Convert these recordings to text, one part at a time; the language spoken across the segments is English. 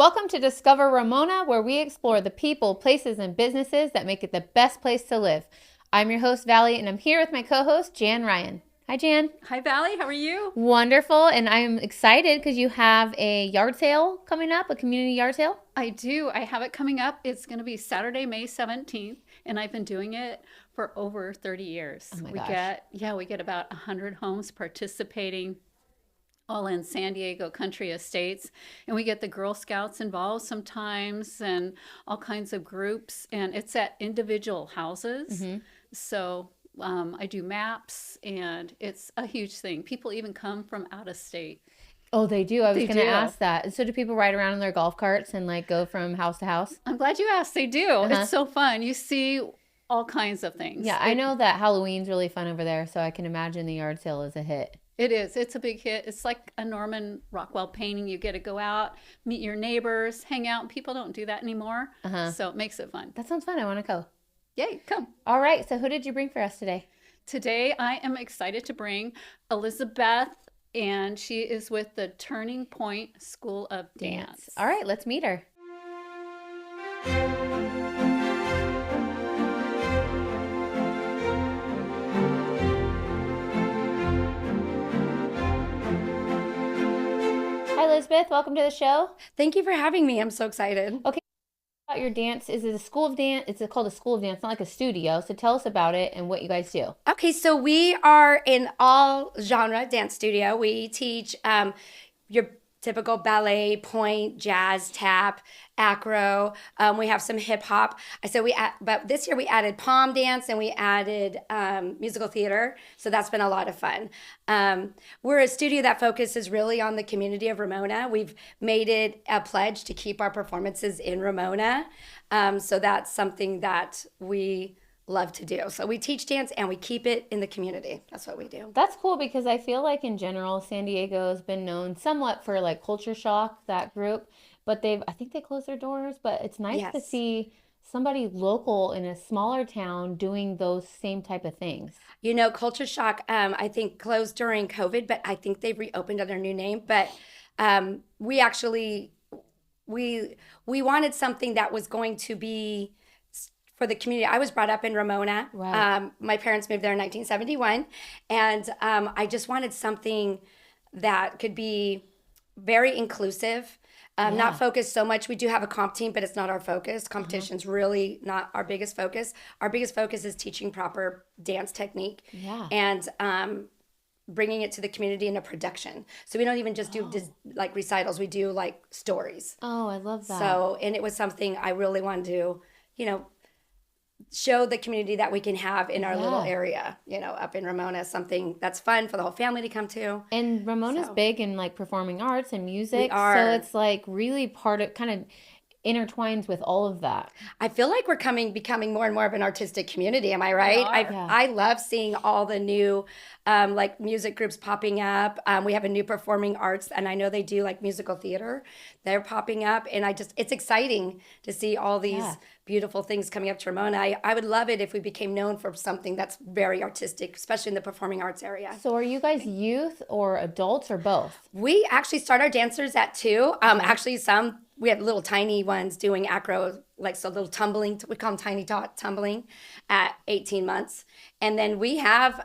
Welcome to Discover Ramona, where we explore the people, places, and businesses that make it the best place to live. I'm your host, Valley, and I'm here with my co-host, Jan Ryan. Hi, Jan. Hi, Valley. How are you? Wonderful, and I'm excited because you have a yard sale coming up, a community yard sale. I do. I have it coming up. It's going to be Saturday, May 17th, and I've been doing it for over 30 years. Oh my we gosh. we get about 100 homes participating, all in San Diego Country Estates, and we get the Girl Scouts involved sometimes and all kinds of groups, and it's at individual houses. So I do maps, and it's a huge thing. People even come from out of state. Oh, they do. I was They going to do. ask that. So do people ride around in their golf carts and like go from house to house? I'm glad you asked. They do. It's so fun. You see all kinds of things. Yeah, I know that Halloween's really fun over there, so I can imagine the yard sale is a hit. It is. It's a big hit. It's like a Norman Rockwell painting. You get to go out, meet your neighbors, hang out. People don't do that anymore. So it makes it fun. That sounds fun. I want to go. Yay, come. All right, so who did you bring for us today? Today I am excited to bring Elizabeth, and she is with the Turning Point School of Dance. All right, let's meet her. Hi, Elizabeth. Welcome to the show. Thank you for having me. I'm so excited. Okay, about your dance. Is it a school of dance? It's called a school of dance, not like a studio. So tell us about it and what you guys do. Okay, so we are an all genre dance studio. We teach your typical ballet, pointe, jazz, tap, acro. We have some hip hop. But this year we added palm dance and we added musical theater. So that's been a lot of fun. We're a studio that focuses really on the community of Ramona. We've made it a pledge to keep our performances in Ramona. So that's something that we love to do. So we teach dance and we keep it in the community. That's what we do. That's cool because I feel like in general, San Diego has been known somewhat for like Culture Shock, that group, but I think they closed their doors, but it's nice to Yes. see somebody local in a smaller town doing those same type of things. You know, Culture Shock, I think closed during COVID, but I think they've reopened under a new name. But we actually, we wanted something that was going to be for the community. I was brought up in Ramona. Right. My parents moved there in 1971. And I just wanted something that could be very inclusive, not focused so much. We do have a comp team, but it's not our focus. Competition's really not our biggest focus. Our biggest focus is teaching proper dance technique and bringing it to the community in a production. So we don't even just do like recitals. We do like stories. Oh, I love that. So, and it was something I really wanted to, show the community that we can have in our little area, up in Ramona, something that's fun for the whole family to come to. And Ramona's big in like performing arts and music. We are. So it's like really part of, kind of intertwines with all of that. I feel like we're becoming more and more of an artistic community. Am I right? I love seeing all the new like music groups popping up. We have a new performing arts, and I know they do like musical theater. They're popping up, and it's exciting to see all these beautiful things coming up to Ramona. I would love it if we became known for something that's very artistic, especially in the performing arts area. So are you guys youth or adults or both? We actually start our dancers at 2. Actually, we have little tiny ones doing acro, like so little tumbling. We call them tiny tot tumbling at 18 months. And then we have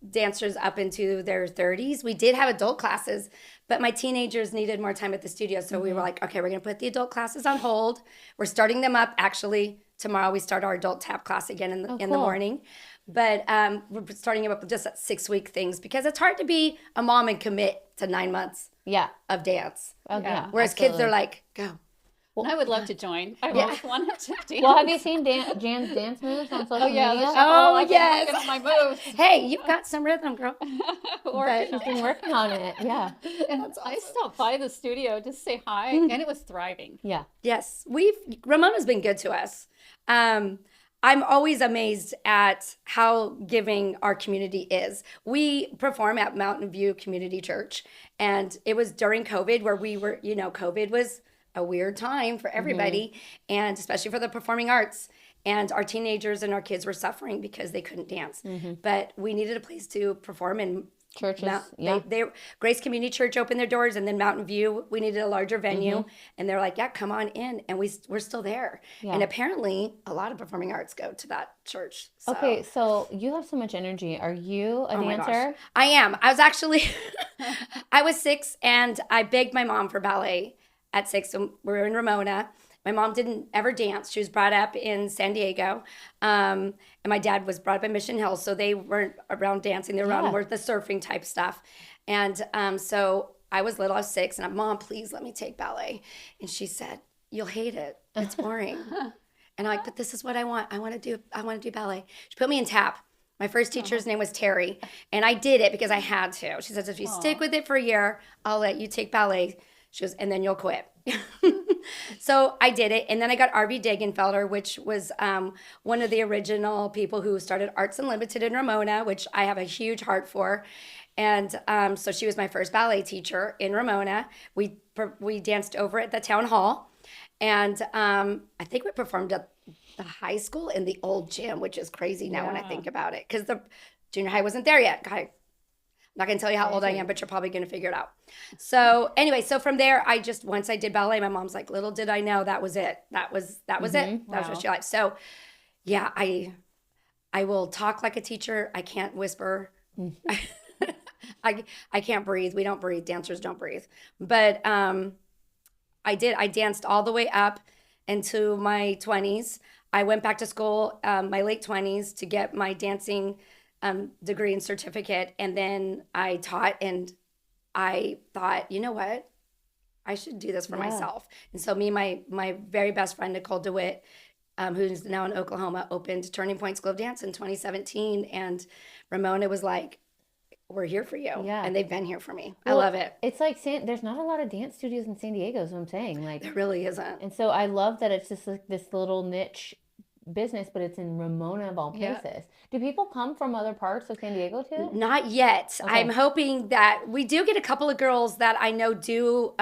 dancers up into their 30s. We did have adult classes, but my teenagers needed more time at the studio. So we were like, okay, we're going to put the adult classes on hold. We're starting them up. Actually, tomorrow we start our adult tap class again in the morning. But we're starting them up with just 6-week things because it's hard to be a mom and commit to 9 months of dance. Oh, yeah. Whereas kids, they're like, go. I would love to join. I always wanted to dance. Well, have you seen Jan's dance moves on social media? I can look at my moves. Hey, you've got some rhythm, girl. She's been working on it. Yeah. And I stopped by the studio to say hi, and it was thriving. Yeah. Yes, Ramona's been good to us. I'm always amazed at how giving our community is. We perform at Mountain View Community Church, and it was during COVID where we were, COVID was a weird time for everybody, and especially for the performing arts. And our teenagers and our kids were suffering because they couldn't dance. But we needed a place to perform and Churches, yeah. Grace Community Church opened their doors, and then Mountain View, we needed a larger venue, and they're like, yeah, come on in, and we're still there. Yeah. And apparently a lot of performing arts go to that church. So. Okay, so you have so much energy. Are you a dancer? I am. I was actually, I was 6, and I begged my mom for ballet at 6. So we were in Ramona. My mom didn't ever dance. She was brought up in San Diego. And my dad was brought up in Mission Hills, so they weren't around dancing. They were around more the surfing type stuff. And so I was little. I was 6, and I'm, Mom, please let me take ballet. And she said, you'll hate it. It's boring. And I'm like, but this is what I want. I want to do ballet. She put me in tap. My first teacher's name was Terry, and I did it because I had to. She says, if you stick with it for a year, I'll let you take ballet. She goes, and then you'll quit. So I did it, and then I got R.V. Dagenfelder, which was one of the original people who started Arts Unlimited in Ramona, which I have a huge heart for. And so she was my first ballet teacher in Ramona. We danced over at the town hall, and I think we performed at the high school in the old gym, which is crazy now when I think about it, because the junior high wasn't there yet. I'm not going to tell you how old I am, but you're probably going to figure it out. So anyway, so from there, once I did ballet, my mom's like, little did I know that was it. That was it. That was what she liked. So yeah, I will talk like a teacher. I can't whisper. I can't breathe. We don't breathe. Dancers don't breathe. But I danced all the way up into my 20s. I went back to school my late 20s to get my dancing degree and certificate, and then I taught, and I thought, you know what, I should do this for myself. And so me and my very best friend Nicole DeWitt, who's now in Oklahoma, opened Turning Point School of Dance in 2017, and Ramona was like, we're here for you. Yeah. And they've been here for me. I love it. It's like there's not a lot of dance studios in San Diego, is what I'm saying. Like, there really isn't. And so I love that it's just like this little niche business, but it's in Ramona of all places. Do people come from other parts of San Diego too? Not yet. Okay. I'm hoping that we do get a couple of girls that I know do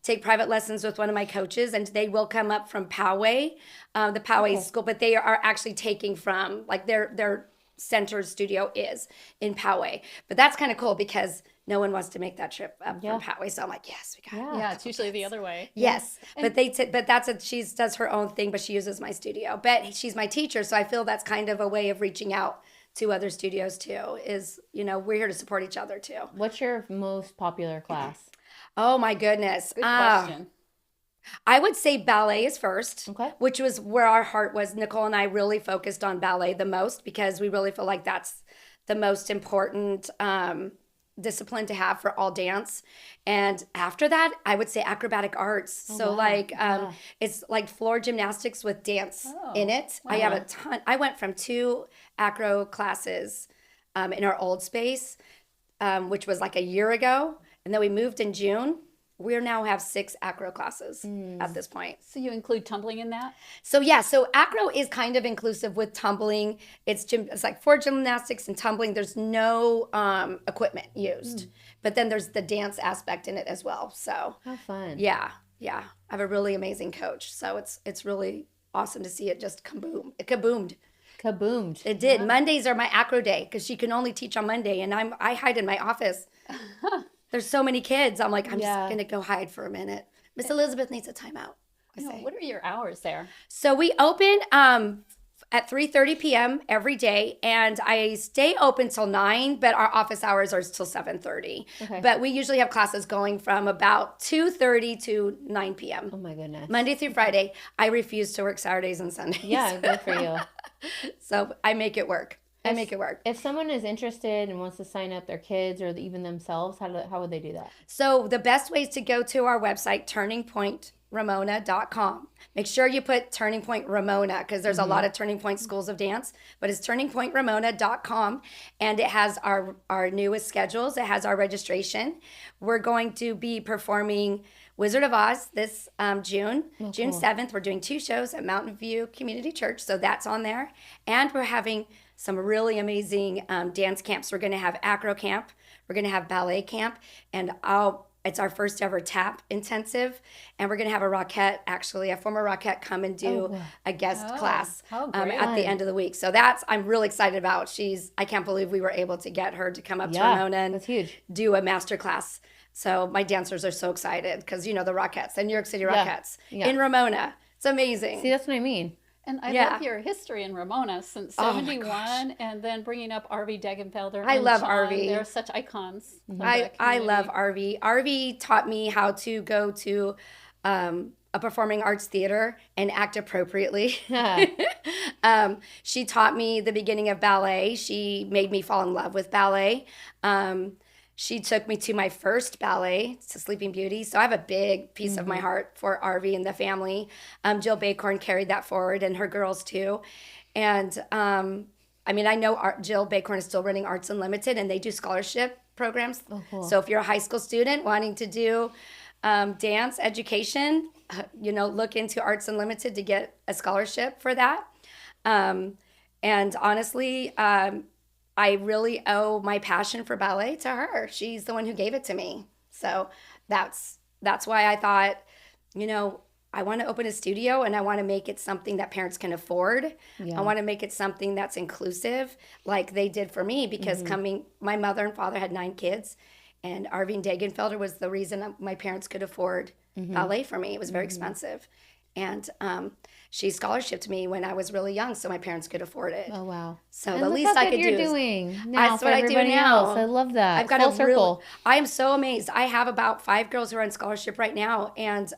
take private lessons with one of my coaches, and they will come up from Poway, the Poway school, but they are actually taking from, like, their center studio is in Poway. But that's kind of cool because no one wants to make that trip up from Poway. So I'm like, yes, we got it. Yeah, it's usually the other way. Yes. But she does her own thing, but she uses my studio. But she's my teacher, so I feel that's kind of a way of reaching out to other studios too, is, we're here to support each other too. What's your most popular class? Oh my goodness. Good question. I would say ballet is first, which was where our heart was. Nicole and I really focused on ballet the most because we really feel like that's the most important discipline to have for all dance. And after that, I would say acrobatic arts. It's like floor gymnastics with dance in it. Wow. I have a ton. I went from 2 acro classes in our old space, which was like a year ago. And then we moved in June. We now have 6 acro classes at this point. So you include tumbling in that? So acro is kind of inclusive with tumbling. It's like for gymnastics and tumbling. There's no equipment used, but then there's the dance aspect in it as well. So how fun! Yeah. I have a really amazing coach. So it's really awesome to see it just kaboom. It kaboomed. It did. Yeah. Mondays are my acro day because she can only teach on Monday, and I hide in my office. There's so many kids. I'm like, I'm just going to go hide for a minute. Miss Elizabeth needs a timeout. What are your hours there? So we open at 3:30 p.m. every day, and I stay open till 9, but our office hours are till 7:30. Okay. But we usually have classes going from about 2:30 to 9 p.m. Oh my goodness. Monday through Friday. I refuse to work Saturdays and Sundays. Yeah, good for you. So I make it work. If someone is interested and wants to sign up their kids or even themselves, how would they do that? So the best way is to go to our website, turningpointramona.com. Make sure you put Turning Point Ramona because there's a lot of Turning Point schools of dance, but it's turningpointramona.com, and it has our newest schedules. It has our registration. We're going to be performing Wizard of Oz this June. June 7th, we're doing 2 shows at Mountain View Community Church, so that's on there. And we're having some really amazing dance camps. We're going to have acro camp. We're going to have ballet camp. And It's our first ever tap intensive, and we're going to have a former Rockette, come and do a guest class great. at the end of the week. So I'm really excited about. I can't believe we were able to get her to come up to Ramona and that's huge. do a master class. So my dancers are so excited because, the Rockettes, the New York City Rockettes in Ramona. It's amazing. See, that's what I mean. And I love your history in Ramona since 71, and then bringing up RV Degenfelder. I love John. RV. They're such icons. I love RV. RV taught me how to go to a performing arts theater and act appropriately. She taught me the beginning of ballet. She made me fall in love with ballet. She took me to my first ballet, to Sleeping Beauty. So I have a big piece of my heart for RV and the family. Jill Bacorn carried that forward, and her girls too. And I know Jill Bacorn is still running Arts Unlimited, and they do scholarship programs. Oh, cool. So if you're a high school student wanting to do dance education, look into Arts Unlimited to get a scholarship for that. And honestly, I really owe my passion for ballet to her. She's the one who gave it to me. So that's why I thought, I want to open a studio, and I want to make it something that parents can afford. Yeah. I want to make it something that's inclusive, like they did for me, because my mother and father had 9 kids, and Arvine Degenfelder was the reason my parents could afford ballet for me. It was very expensive. And she scholarshiped me when I was really young, so my parents could afford it. Oh, wow. So the least I could do is doing now that's for what I do everybody now. else. I love that. I've got full circle. I am so amazed. I have about 5 girls who are on scholarship right now, and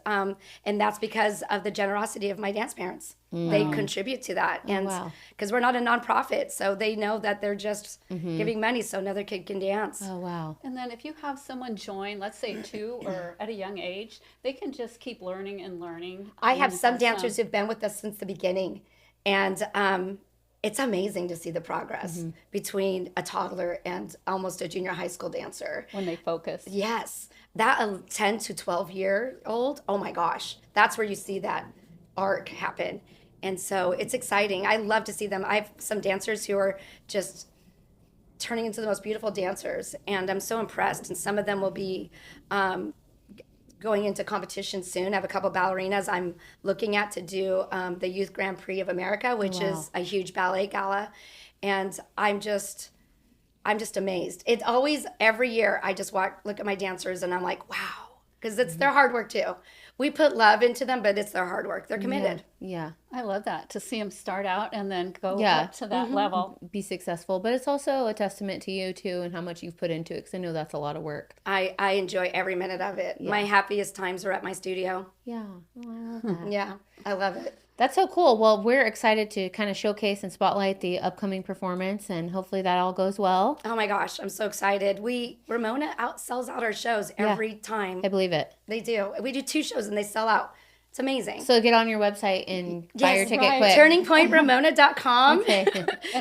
that's because of the generosity of my dance parents. They contribute to that, and because we're not a nonprofit, so they know that they're just giving money so another kid can dance. Oh, wow. And then if you have someone join, let's say 2 or at a young age, they can just keep learning and learning. I have some dancers who've been with us since the beginning, and it's amazing to see the progress between a toddler and almost a junior high school dancer. When they focus. Yes. That 10 to 12-year-old, oh my gosh, that's where you see that arc happen. And so it's exciting. I love to see them. I have some dancers who are just turning into the most beautiful dancers, and I'm so impressed. And some of them will be going into competition soon. I have a couple ballerinas I'm looking at to do the Youth Grand Prix of America, which is a huge ballet gala. And I'm just amazed. It's always, every year, I just look at my dancers and I'm like, wow, because it's their hard work too. We put love into them, but it's their hard work. They're committed. Yeah. I love that, to see them start out and then go up to that level. Be successful. But it's also a testament to you, too, and how much you've put into it, because I know that's a lot of work. I enjoy every minute of it. Yeah. My happiest times are at my studio. Yeah. Oh, I love that. Yeah, I love it. That's so cool. Well, we're excited to kind of showcase and spotlight the upcoming performance, and hopefully that all goes well. Oh my gosh, I'm so excited. Ramona sells out our shows every time. I believe it. They do. We do 2 shows and they sell out. It's amazing. So get on your website and buy your ticket quick. TurningPointRamona.com. Okay.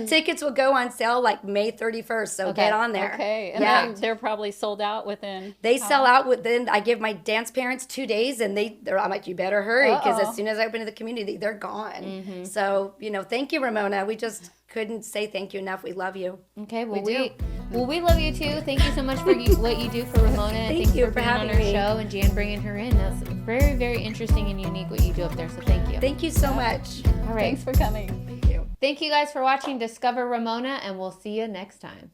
Tickets will go on sale like May 31st, so get on there. Okay. And then they're probably sold out within... They sell out within... I give my dance parents 2 days, and I'm like, you better hurry, because as soon as I open to the community, they're gone. So, thank you, Ramona. We just couldn't say thank you enough. We love you. Okay, well, we love you too. Thank you so much for what you do for Ramona. Thank you for being having on our me. show, and Jan bringing her in. That's very, very interesting and unique what you do up there. So thank you. Thank you so much. All right. Thanks for coming. Thank you. Thank you guys for watching Discover Ramona, and we'll see you next time.